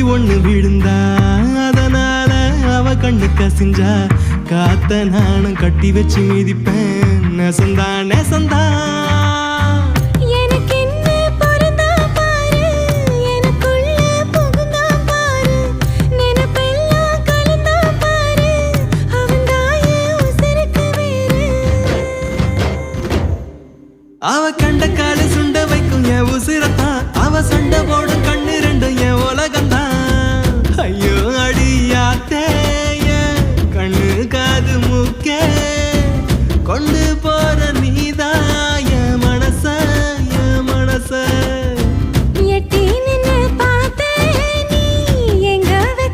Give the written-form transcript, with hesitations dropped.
ஒண்ணு விழுந்தா அதனால அவ கண்ணு கசிஞ்சா காத்த நானும் கட்டி வச்சு மிதிப்பேன் நெசந்தா நெசந்தா